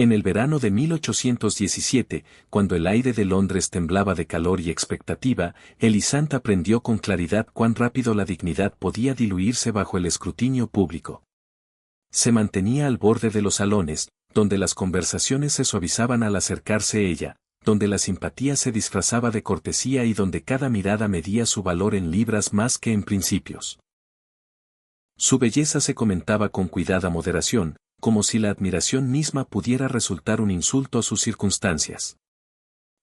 En el verano de 1817, cuando el aire de Londres temblaba de calor y expectativa, Elisant aprendió con claridad cuán rápido la dignidad podía diluirse bajo el escrutinio público. Se mantenía al borde de los salones, donde las conversaciones se suavizaban al acercarse ella, donde la simpatía se disfrazaba de cortesía y donde cada mirada medía su valor en libras más que en principios. Su belleza se comentaba con cuidada moderación, como si la admiración misma pudiera resultar un insulto a sus circunstancias.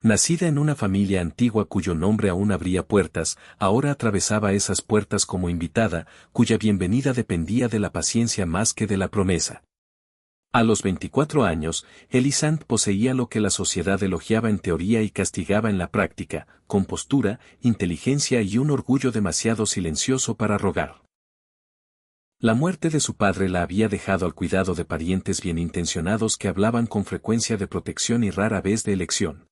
Nacida en una familia antigua cuyo nombre aún abría puertas, ahora atravesaba esas puertas como invitada, cuya bienvenida dependía de la paciencia más que de la promesa. A los 24 años, Elisant poseía lo que la sociedad elogiaba en teoría y castigaba en la práctica: compostura, inteligencia y un orgullo demasiado silencioso para rogar. La muerte de su padre la había dejado al cuidado de parientes bien intencionados que hablaban con frecuencia de protección y rara vez de elección.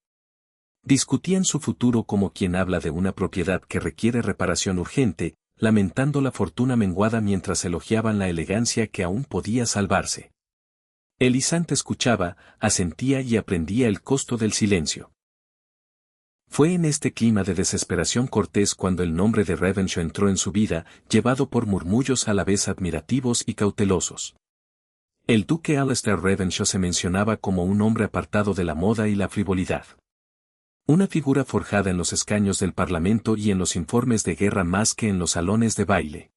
Discutían su futuro como quien habla de una propiedad que requiere reparación urgente, lamentando la fortuna menguada mientras elogiaban la elegancia que aún podía salvarse. Elisant escuchaba, asentía y aprendía el costo del silencio. Fue en este clima de desesperación cortés cuando el nombre de Revenshaw entró en su vida, llevado por murmullos a la vez admirativos y cautelosos. El duque Alastair Revenshaw se mencionaba como un hombre apartado de la moda y la frivolidad. Una figura forjada en los escaños del Parlamento y en los informes de guerra más que en los salones de baile.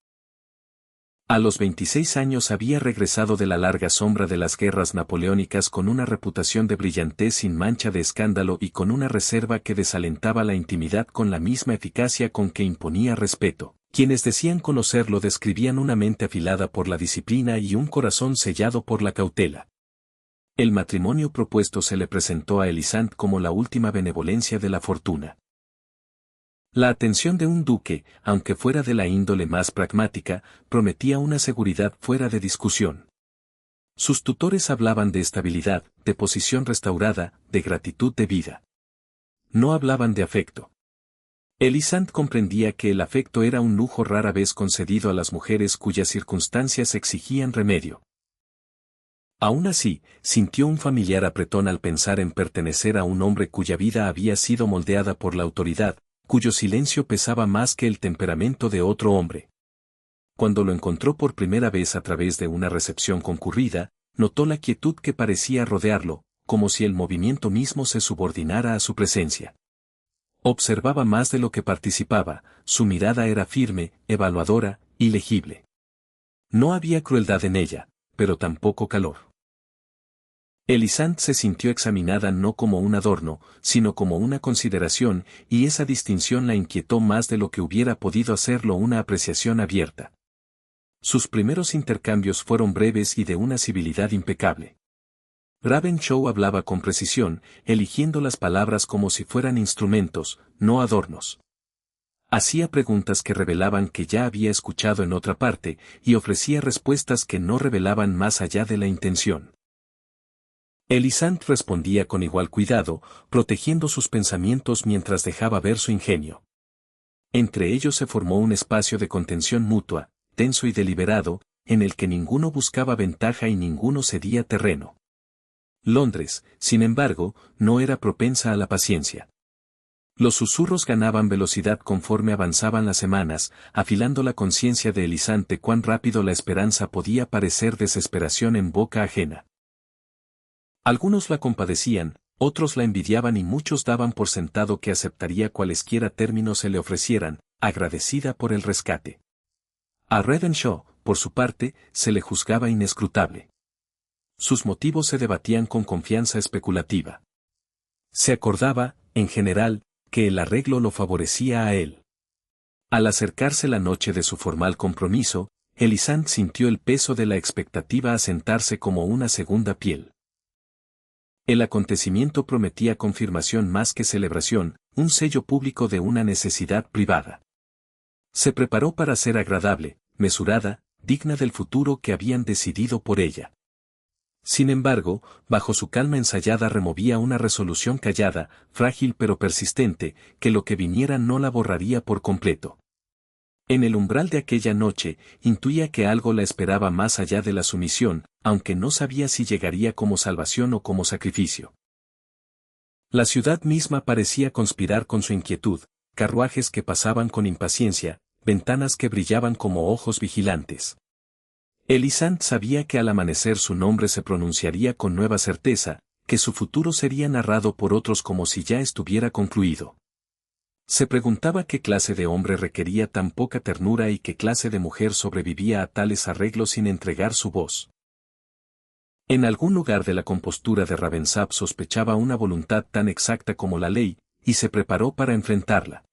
A los 26 años había regresado de la larga sombra de las guerras napoleónicas con una reputación de brillantez sin mancha de escándalo y con una reserva que desalentaba la intimidad con la misma eficacia con que imponía respeto. Quienes decían conocerlo describían una mente afilada por la disciplina y un corazón sellado por la cautela. El matrimonio propuesto se le presentó a Elisant como la última benevolencia de la fortuna. La atención de un duque, aunque fuera de la índole más pragmática, prometía una seguridad fuera de discusión. Sus tutores hablaban de estabilidad, de posición restaurada, de gratitud debida. No hablaban de afecto. Elisant comprendía que el afecto era un lujo rara vez concedido a las mujeres cuyas circunstancias exigían remedio. Aún así, sintió un familiar apretón al pensar en pertenecer a un hombre cuya vida había sido moldeada por la autoridad, cuyo silencio pesaba más que el temperamento de otro hombre. Cuando lo encontró por primera vez a través de una recepción concurrida, notó la quietud que parecía rodearlo, como si el movimiento mismo se subordinara a su presencia. Observaba más de lo que participaba, su mirada era firme, evaluadora, y legible. No había crueldad en ella, pero tampoco calor. Elisant se sintió examinada no como un adorno, sino como una consideración, y esa distinción la inquietó más de lo que hubiera podido hacerlo una apreciación abierta. Sus primeros intercambios fueron breves y de una civilidad impecable. Ravenshaw hablaba con precisión, eligiendo las palabras como si fueran instrumentos, no adornos. Hacía preguntas que revelaban que ya había escuchado en otra parte, y ofrecía respuestas que no revelaban más allá de la intención. Elisant respondía con igual cuidado, protegiendo sus pensamientos mientras dejaba ver su ingenio. Entre ellos se formó un espacio de contención mutua, tenso y deliberado, en el que ninguno buscaba ventaja y ninguno cedía terreno. Londres, sin embargo, no era propensa a la paciencia. Los susurros ganaban velocidad conforme avanzaban las semanas, afilando la conciencia de Elisant de cuán rápido la esperanza podía parecer desesperación en boca ajena. Algunos la compadecían, otros la envidiaban y muchos daban por sentado que aceptaría cualesquiera términos se le ofrecieran, agradecida por el rescate. A Revenshaw, por su parte, se le juzgaba inescrutable. Sus motivos se debatían con confianza especulativa. Se acordaba, en general, que el arreglo lo favorecía a él. Al acercarse la noche de su formal compromiso, Elisant sintió el peso de la expectativa asentarse como una segunda piel. El acontecimiento prometía confirmación más que celebración, un sello público de una necesidad privada. Se preparó para ser agradable, mesurada, digna del futuro que habían decidido por ella. Sin embargo, bajo su calma ensayada removía una resolución callada, frágil pero persistente, que lo que viniera no la borraría por completo. En el umbral de aquella noche, intuía que algo la esperaba más allá de la sumisión, aunque no sabía si llegaría como salvación o como sacrificio. La ciudad misma parecía conspirar con su inquietud, carruajes que pasaban con impaciencia, ventanas que brillaban como ojos vigilantes. Elisande sabía que al amanecer su nombre se pronunciaría con nueva certeza, que su futuro sería narrado por otros como si ya estuviera concluido. Se preguntaba qué clase de hombre requería tan poca ternura y qué clase de mujer sobrevivía a tales arreglos sin entregar su voz. En algún lugar de la compostura de Ravensab sospechaba una voluntad tan exacta como la ley, y se preparó para enfrentarla.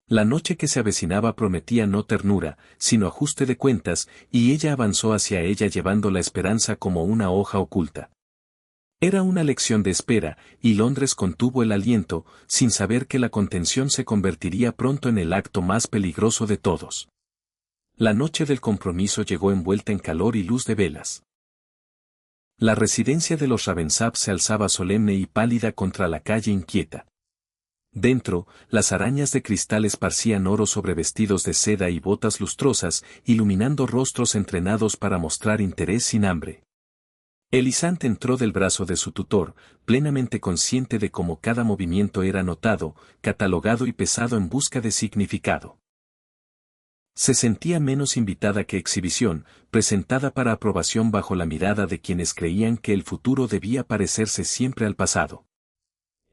La noche que se avecinaba prometía no ternura, sino ajuste de cuentas, y ella avanzó hacia ella llevando la esperanza como una hoja oculta. Era una lección de espera, y Londres contuvo el aliento, sin saber que la contención se convertiría pronto en el acto más peligroso de todos. La noche del compromiso llegó envuelta en calor y luz de velas. La residencia de los Ravensab se alzaba solemne y pálida contra la calle inquieta. Dentro, las arañas de cristal esparcían oro sobre vestidos de seda y botas lustrosas, iluminando rostros entrenados para mostrar interés sin hambre. Elisande entró del brazo de su tutor, plenamente consciente de cómo cada movimiento era notado, catalogado y pesado en busca de significado. Se sentía menos invitada que exhibición, presentada para aprobación bajo la mirada de quienes creían que el futuro debía parecerse siempre al pasado.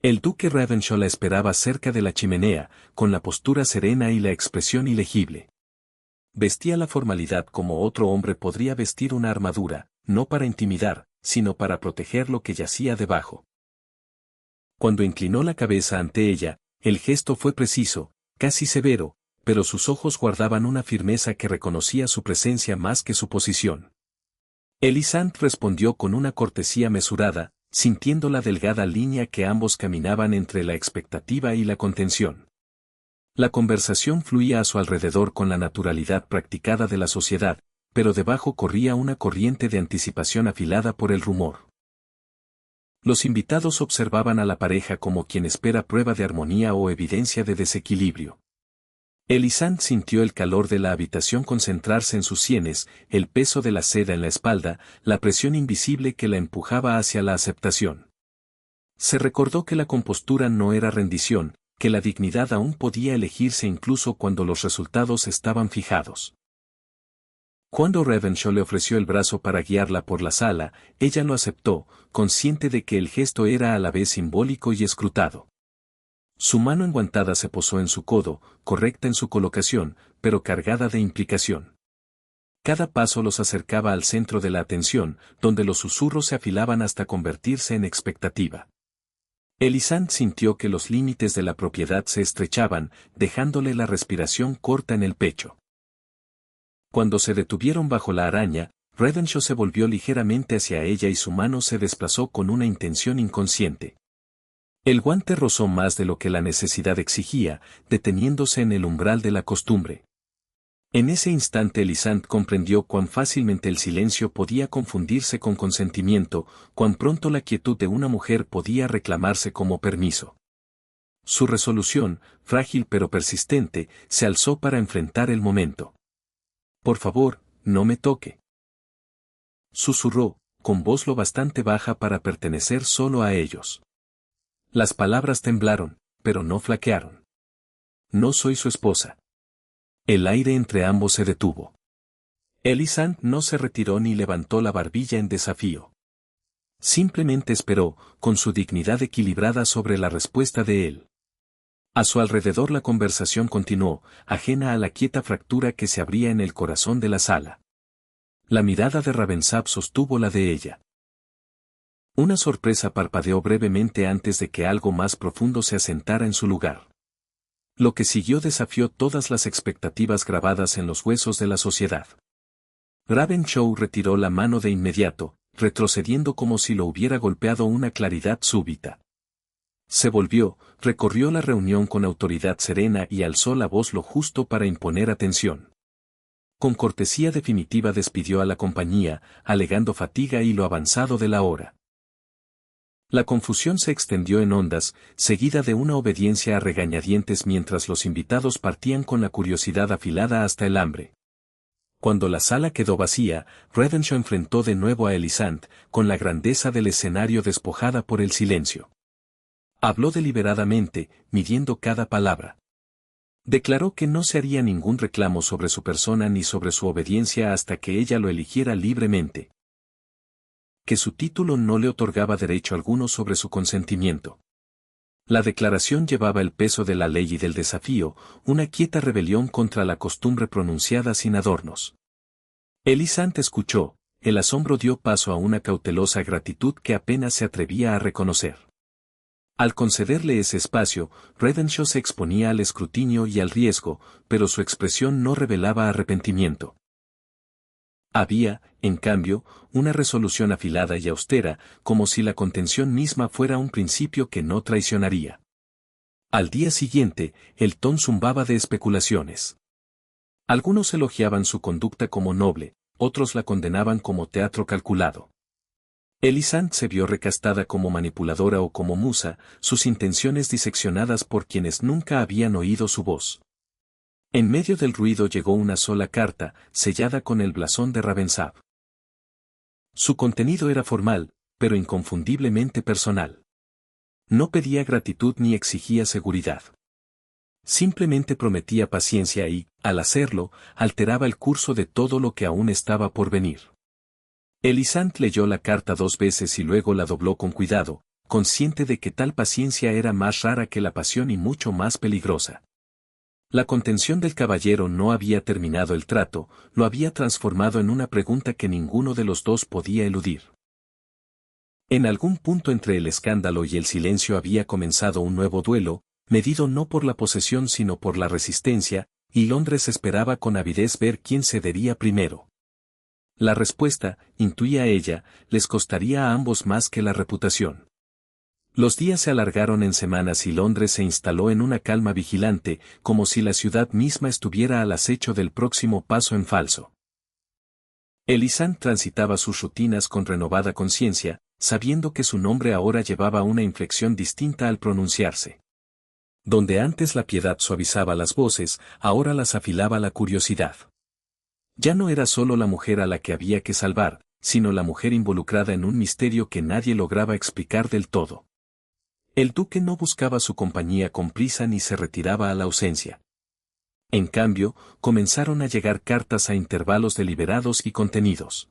El duque Ravenshaw la esperaba cerca de la chimenea, con la postura serena y la expresión ilegible. Vestía la formalidad como otro hombre podría vestir una armadura, no para intimidar, sino para proteger lo que yacía debajo. Cuando inclinó la cabeza ante ella, el gesto fue preciso, casi severo, pero sus ojos guardaban una firmeza que reconocía su presencia más que su posición. Elisande respondió con una cortesía mesurada, sintiendo la delgada línea que ambos caminaban entre la expectativa y la contención. La conversación fluía a su alrededor con la naturalidad practicada de la sociedad, pero debajo corría una corriente de anticipación afilada por el rumor. Los invitados observaban a la pareja como quien espera prueba de armonía o evidencia de desequilibrio. Elisande sintió el calor de la habitación concentrarse en sus sienes, el peso de la seda en la espalda, la presión invisible que la empujaba hacia la aceptación. Se recordó que la compostura no era rendición, que la dignidad aún podía elegirse incluso cuando los resultados estaban fijados. Cuando Ravenshaw le ofreció el brazo para guiarla por la sala, ella lo aceptó, consciente de que el gesto era a la vez simbólico y escrutado. Su mano enguantada se posó en su codo, correcta en su colocación, pero cargada de implicación. Cada paso los acercaba al centro de la atención, donde los susurros se afilaban hasta convertirse en expectativa. Elisande sintió que los límites de la propiedad se estrechaban, dejándole la respiración corta en el pecho. Cuando se detuvieron bajo la araña, Ravenshaw se volvió ligeramente hacia ella y su mano se desplazó con una intención inconsciente. El guante rozó más de lo que la necesidad exigía, deteniéndose en el umbral de la costumbre. En ese instante Elisande comprendió cuán fácilmente el silencio podía confundirse con consentimiento, cuán pronto la quietud de una mujer podía reclamarse como permiso. Su resolución, frágil pero persistente, se alzó para enfrentar el momento. «Por favor, no me toque», susurró, con voz lo bastante baja para pertenecer solo a ellos. Las palabras temblaron, pero no flaquearon. «No soy su esposa». El aire entre ambos se detuvo. Elisande no se retiró ni levantó la barbilla en desafío. Simplemente esperó, con su dignidad equilibrada sobre la respuesta de él. A su alrededor la conversación continuó, ajena a la quieta fractura que se abría en el corazón de la sala. La mirada de Ravensab sostuvo la de ella. Una sorpresa parpadeó brevemente antes de que algo más profundo se asentara en su lugar. Lo que siguió desafió todas las expectativas grabadas en los huesos de la sociedad. Ravenshaw retiró la mano de inmediato, retrocediendo como si lo hubiera golpeado una claridad súbita. Se volvió, recorrió la reunión con autoridad serena y alzó la voz lo justo para imponer atención. Con cortesía definitiva despidió a la compañía, alegando fatiga y lo avanzado de la hora. La confusión se extendió en ondas, seguida de una obediencia a regañadientes mientras los invitados partían con la curiosidad afilada hasta el hambre. Cuando la sala quedó vacía, Revenshaw enfrentó de nuevo a Elisant, con la grandeza del escenario despojada por el silencio. Habló deliberadamente, midiendo cada palabra. Declaró que no se haría ningún reclamo sobre su persona ni sobre su obediencia hasta que ella lo eligiera libremente. Que su título no le otorgaba derecho alguno sobre su consentimiento. La declaración llevaba el peso de la ley y del desafío, una quieta rebelión contra la costumbre pronunciada sin adornos. Elisant escuchó, el asombro dio paso a una cautelosa gratitud que apenas se atrevía a reconocer. Al concederle ese espacio, Revenshaw se exponía al escrutinio y al riesgo, pero su expresión no revelaba arrepentimiento. Había, en cambio, una resolución afilada y austera, como si la contención misma fuera un principio que no traicionaría. Al día siguiente, el ton zumbaba de especulaciones. Algunos elogiaban su conducta como noble, otros la condenaban como teatro calculado. Elisant se vio recastada como manipuladora o como musa, sus intenciones diseccionadas por quienes nunca habían oído su voz. En medio del ruido llegó una sola carta, sellada con el blasón de Ravensab. Su contenido era formal, pero inconfundiblemente personal. No pedía gratitud ni exigía seguridad. Simplemente prometía paciencia y, al hacerlo, alteraba el curso de todo lo que aún estaba por venir. Elisant leyó la carta 2 veces y luego la dobló con cuidado, consciente de que tal paciencia era más rara que la pasión y mucho más peligrosa. La contención del caballero no había terminado el trato, lo había transformado en una pregunta que ninguno de los dos podía eludir. En algún punto entre el escándalo y el silencio había comenzado un nuevo duelo, medido no por la posesión sino por la resistencia, y Londres esperaba con avidez ver quién cedería primero. La respuesta, intuía ella, les costaría a ambos más que la reputación. Los días se alargaron en semanas y Londres se instaló en una calma vigilante, como si la ciudad misma estuviera al acecho del próximo paso en falso. Elisant transitaba sus rutinas con renovada conciencia, sabiendo que su nombre ahora llevaba una inflexión distinta al pronunciarse. Donde antes la piedad suavizaba las voces, ahora las afilaba la curiosidad. Ya no era solo la mujer a la que había que salvar, sino la mujer involucrada en un misterio que nadie lograba explicar del todo. El duque no buscaba su compañía con prisa ni se retiraba a la ausencia. En cambio, comenzaron a llegar cartas a intervalos deliberados y contenidos.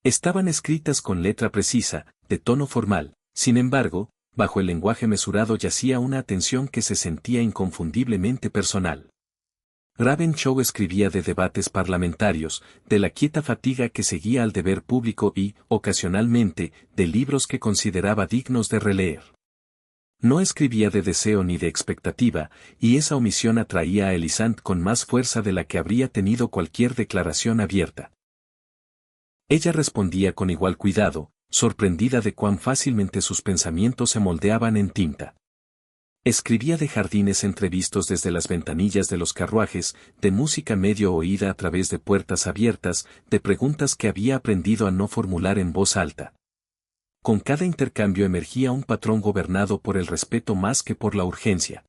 Estaban escritas con letra precisa, de tono formal, sin embargo, bajo el lenguaje mesurado yacía una atención que se sentía inconfundiblemente personal. Ravenshaw escribía de debates parlamentarios, de la quieta fatiga que seguía al deber público y, ocasionalmente, de libros que consideraba dignos de releer. No escribía de deseo ni de expectativa, y esa omisión atraía a Elisant con más fuerza de la que habría tenido cualquier declaración abierta. Ella respondía con igual cuidado, sorprendida de cuán fácilmente sus pensamientos se moldeaban en tinta. Escribía de jardines entrevistos desde las ventanillas de los carruajes, de música medio oída a través de puertas abiertas, de preguntas que había aprendido a no formular en voz alta. Con cada intercambio emergía un patrón gobernado por el respeto más que por la urgencia.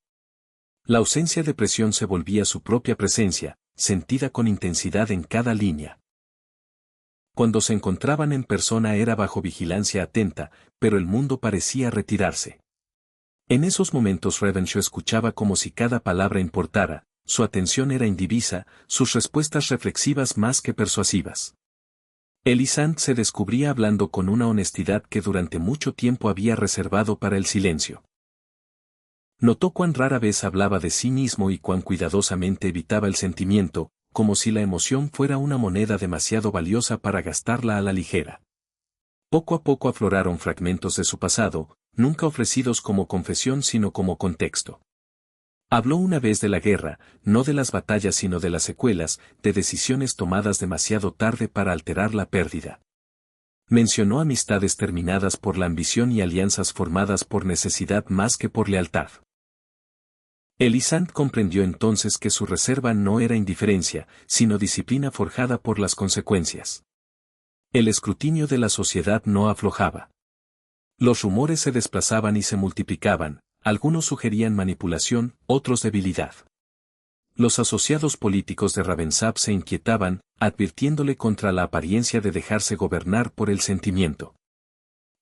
La ausencia de presión se volvía su propia presencia, sentida con intensidad en cada línea. Cuando se encontraban en persona era bajo vigilancia atenta, pero el mundo parecía retirarse. En esos momentos Revenshaw escuchaba como si cada palabra importara, su atención era indivisa, sus respuestas reflexivas más que persuasivas. Elisant se descubría hablando con una honestidad que durante mucho tiempo había reservado para el silencio. Notó cuán rara vez hablaba de sí mismo y cuán cuidadosamente evitaba el sentimiento, como si la emoción fuera una moneda demasiado valiosa para gastarla a la ligera. Poco a poco afloraron fragmentos de su pasado, nunca ofrecidos como confesión sino como contexto. Habló una vez de la guerra, no de las batallas sino de las secuelas, de decisiones tomadas demasiado tarde para alterar la pérdida. Mencionó amistades terminadas por la ambición y alianzas formadas por necesidad más que por lealtad. Elisant comprendió entonces que su reserva no era indiferencia, sino disciplina forjada por las consecuencias. El escrutinio de la sociedad no aflojaba. Los rumores se desplazaban y se multiplicaban, algunos sugerían manipulación, otros debilidad. Los asociados políticos de Ravensab se inquietaban, advirtiéndole contra la apariencia de dejarse gobernar por el sentimiento.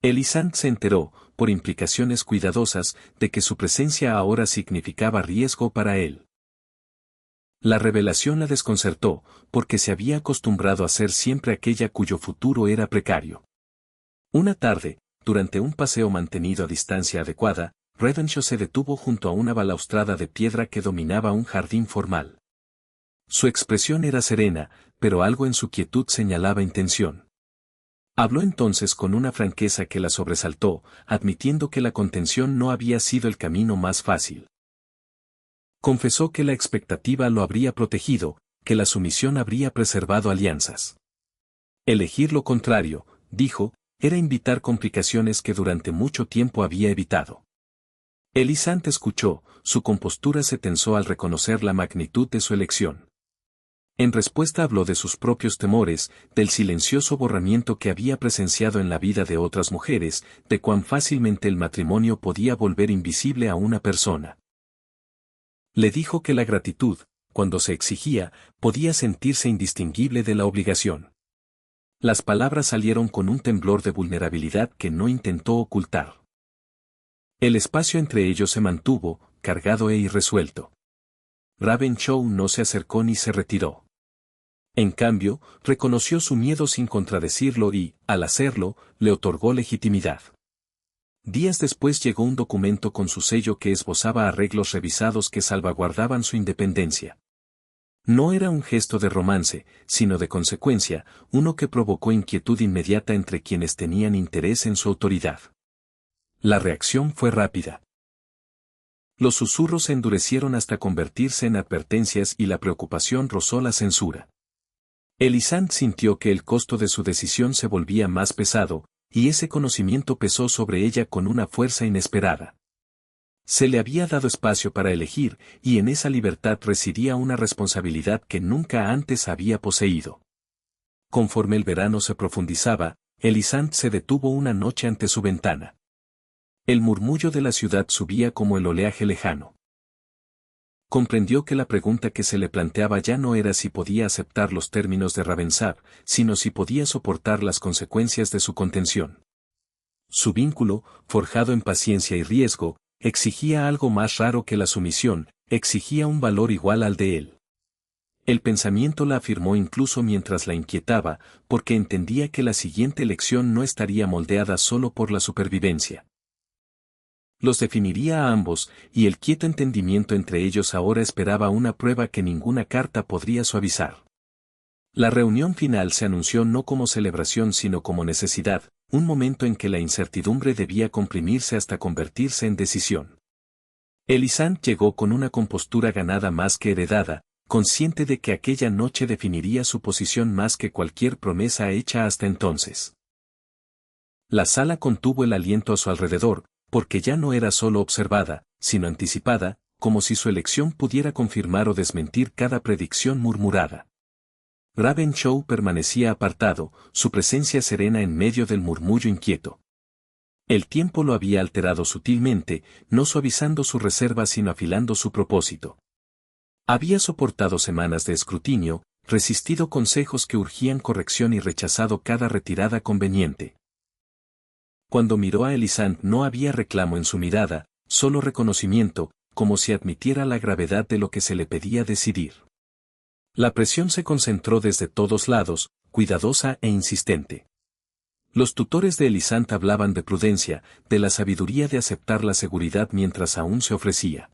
Elisant se enteró, por implicaciones cuidadosas, de que su presencia ahora significaba riesgo para él. La revelación la desconcertó, porque se había acostumbrado a ser siempre aquella cuyo futuro era precario. Una tarde, durante un paseo mantenido a distancia adecuada, Revenshaw se detuvo junto a una balaustrada de piedra que dominaba un jardín formal. Su expresión era serena, pero algo en su quietud señalaba intención. Habló entonces con una franqueza que la sobresaltó, admitiendo que la contención no había sido el camino más fácil. Confesó que la expectativa lo habría protegido, que la sumisión habría preservado alianzas. Elegir lo contrario, dijo, era invitar complicaciones que durante mucho tiempo había evitado. Elisant escuchó, su compostura se tensó al reconocer la magnitud de su elección. En respuesta habló de sus propios temores, del silencioso borramiento que había presenciado en la vida de otras mujeres, de cuán fácilmente el matrimonio podía volver invisible a una persona. Le dijo que la gratitud, cuando se exigía, podía sentirse indistinguible de la obligación. Las palabras salieron con un temblor de vulnerabilidad que no intentó ocultar. El espacio entre ellos se mantuvo, cargado e irresuelto. Ravenshaw no se acercó ni se retiró. En cambio, reconoció su miedo sin contradecirlo y, al hacerlo, le otorgó legitimidad. Días después llegó un documento con su sello que esbozaba arreglos revisados que salvaguardaban su independencia. No era un gesto de romance, sino de consecuencia, uno que provocó inquietud inmediata entre quienes tenían interés en su autoridad. La reacción fue rápida. Los susurros se endurecieron hasta convertirse en advertencias y la preocupación rozó la censura. Elisant sintió que el costo de su decisión se volvía más pesado, y ese conocimiento pesó sobre ella con una fuerza inesperada. Se le había dado espacio para elegir, y en esa libertad residía una responsabilidad que nunca antes había poseído. Conforme el verano se profundizaba, Elisant se detuvo una noche ante su ventana. El murmullo de la ciudad subía como el oleaje lejano. Comprendió que la pregunta que se le planteaba ya no era si podía aceptar los términos de Ravensab, sino si podía soportar las consecuencias de su contención. Su vínculo, forjado en paciencia y riesgo, exigía algo más raro que la sumisión, exigía un valor igual al de él. El pensamiento la afirmó incluso mientras la inquietaba, porque entendía que la siguiente elección no estaría moldeada solo por la supervivencia. Los definiría a ambos, y el quieto entendimiento entre ellos ahora esperaba una prueba que ninguna carta podría suavizar. La reunión final se anunció no como celebración sino como necesidad, un momento en que la incertidumbre debía comprimirse hasta convertirse en decisión. Elisant llegó con una compostura ganada más que heredada, consciente de que aquella noche definiría su posición más que cualquier promesa hecha hasta entonces. La sala contuvo el aliento a su alrededor, porque ya no era solo observada, sino anticipada, como si su elección pudiera confirmar o desmentir cada predicción murmurada. Ravenshaw permanecía apartado, su presencia serena en medio del murmullo inquieto. El tiempo lo había alterado sutilmente, no suavizando su reserva sino afilando su propósito. Había soportado semanas de escrutinio, resistido consejos que urgían corrección y rechazado cada retirada conveniente. Cuando miró a Elisant no había reclamo en su mirada, solo reconocimiento, como si admitiera la gravedad de lo que se le pedía decidir. La presión se concentró desde todos lados, cuidadosa e insistente. Los tutores de Elisant hablaban de prudencia, de la sabiduría de aceptar la seguridad mientras aún se ofrecía.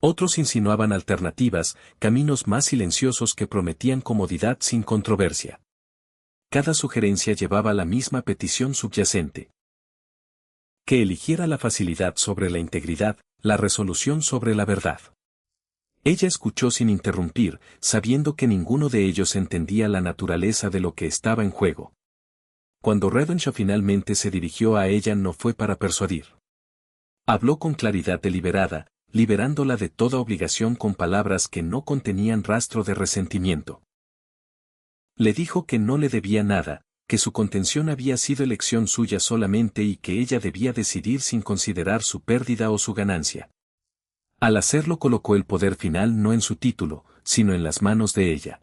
Otros insinuaban alternativas, caminos más silenciosos que prometían comodidad sin controversia. Cada sugerencia llevaba la misma petición subyacente. Que eligiera la facilidad sobre la integridad, la resolución sobre la verdad. Ella escuchó sin interrumpir, sabiendo que ninguno de ellos entendía la naturaleza de lo que estaba en juego. Cuando Ravenshaw finalmente se dirigió a ella no fue para persuadir. Habló con claridad deliberada, liberándola de toda obligación con palabras que no contenían rastro de resentimiento. Le dijo que no le debía nada, que su contención había sido elección suya solamente y que ella debía decidir sin considerar su pérdida o su ganancia. Al hacerlo colocó el poder final no en su título, sino en las manos de ella.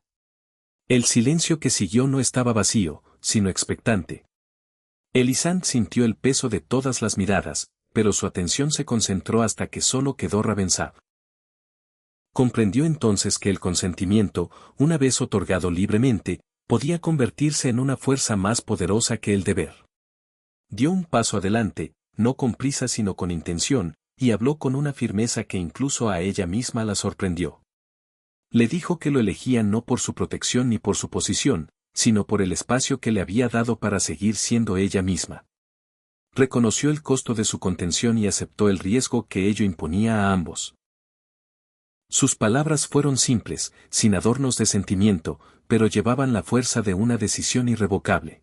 El silencio que siguió no estaba vacío, sino expectante. Elisande sintió el peso de todas las miradas, pero su atención se concentró hasta que solo quedó Ravensab. Comprendió entonces que el consentimiento, una vez otorgado libremente, podía convertirse en una fuerza más poderosa que el deber. Dio un paso adelante, no con prisa sino con intención, y habló con una firmeza que incluso a ella misma la sorprendió. Le dijo que lo elegía no por su protección ni por su posición, sino por el espacio que le había dado para seguir siendo ella misma. Reconoció el costo de su contención y aceptó el riesgo que ello imponía a ambos. Sus palabras fueron simples, sin adornos de sentimiento, pero llevaban la fuerza de una decisión irrevocable.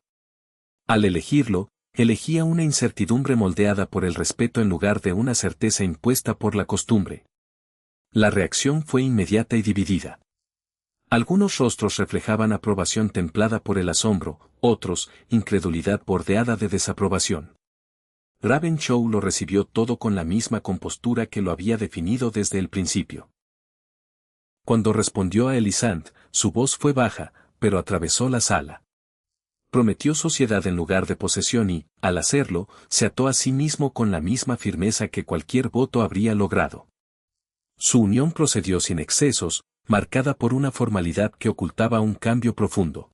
Al elegirlo, elegía una incertidumbre moldeada por el respeto en lugar de una certeza impuesta por la costumbre. La reacción fue inmediata y dividida. Algunos rostros reflejaban aprobación templada por el asombro, otros, incredulidad bordeada de desaprobación. Ravenshaw lo recibió todo con la misma compostura que lo había definido desde el principio. Cuando respondió a Elisande, su voz fue baja, pero atravesó la sala. Prometió sociedad en lugar de posesión y, al hacerlo, se ató a sí mismo con la misma firmeza que cualquier voto habría logrado. Su unión procedió sin excesos, marcada por una formalidad que ocultaba un cambio profundo.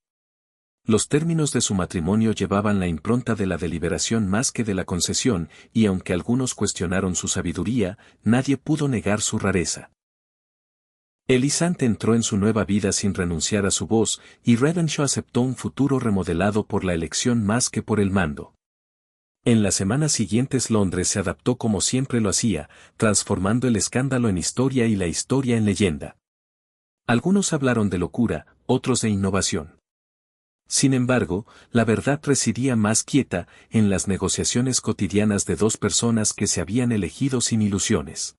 Los términos de su matrimonio llevaban la impronta de la deliberación más que de la concesión, y aunque algunos cuestionaron su sabiduría, nadie pudo negar su rareza. Elisande entró en su nueva vida sin renunciar a su voz, y Ravenshaw aceptó un futuro remodelado por la elección más que por el mando. En las semanas siguientes Londres se adaptó como siempre lo hacía, transformando el escándalo en historia y la historia en leyenda. Algunos hablaron de locura, otros de innovación. Sin embargo, la verdad residía más quieta en las negociaciones cotidianas de dos personas que se habían elegido sin ilusiones.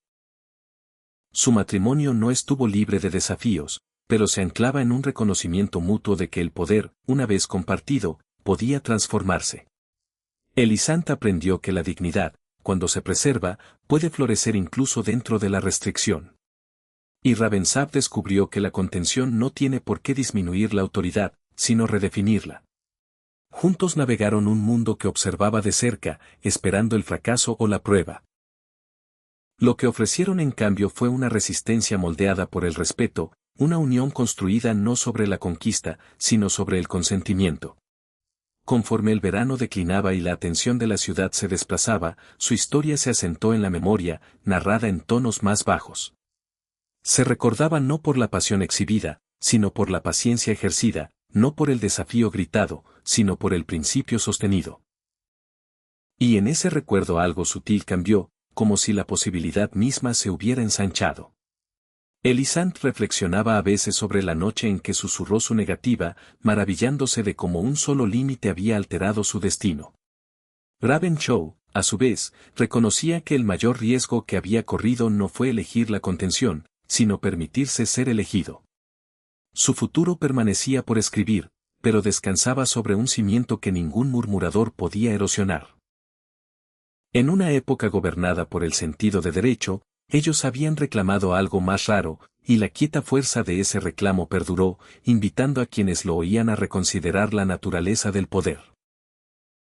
Su matrimonio no estuvo libre de desafíos, pero se anclaba en un reconocimiento mutuo de que el poder, una vez compartido, podía transformarse. Elisande aprendió que la dignidad, cuando se preserva, puede florecer incluso dentro de la restricción. Y Ravensab descubrió que la contención no tiene por qué disminuir la autoridad, sino redefinirla. Juntos navegaron un mundo que observaba de cerca, esperando el fracaso o la prueba. Lo que ofrecieron en cambio fue una resistencia moldeada por el respeto, una unión construida no sobre la conquista, sino sobre el consentimiento. Conforme el verano declinaba y la atención de la ciudad se desplazaba, su historia se asentó en la memoria, narrada en tonos más bajos. Se recordaba no por la pasión exhibida, sino por la paciencia ejercida, no por el desafío gritado, sino por el principio sostenido. Y en ese recuerdo algo sutil cambió, como si la posibilidad misma se hubiera ensanchado. Elisande reflexionaba a veces sobre la noche en que susurró su negativa, maravillándose de cómo un solo límite había alterado su destino. Ravenshaw, a su vez, reconocía que el mayor riesgo que había corrido no fue elegir la contención, sino permitirse ser elegido. Su futuro permanecía por escribir, pero descansaba sobre un cimiento que ningún murmurador podía erosionar. En una época gobernada por el sentido de derecho, ellos habían reclamado algo más raro, y la quieta fuerza de ese reclamo perduró, invitando a quienes lo oían a reconsiderar la naturaleza del poder.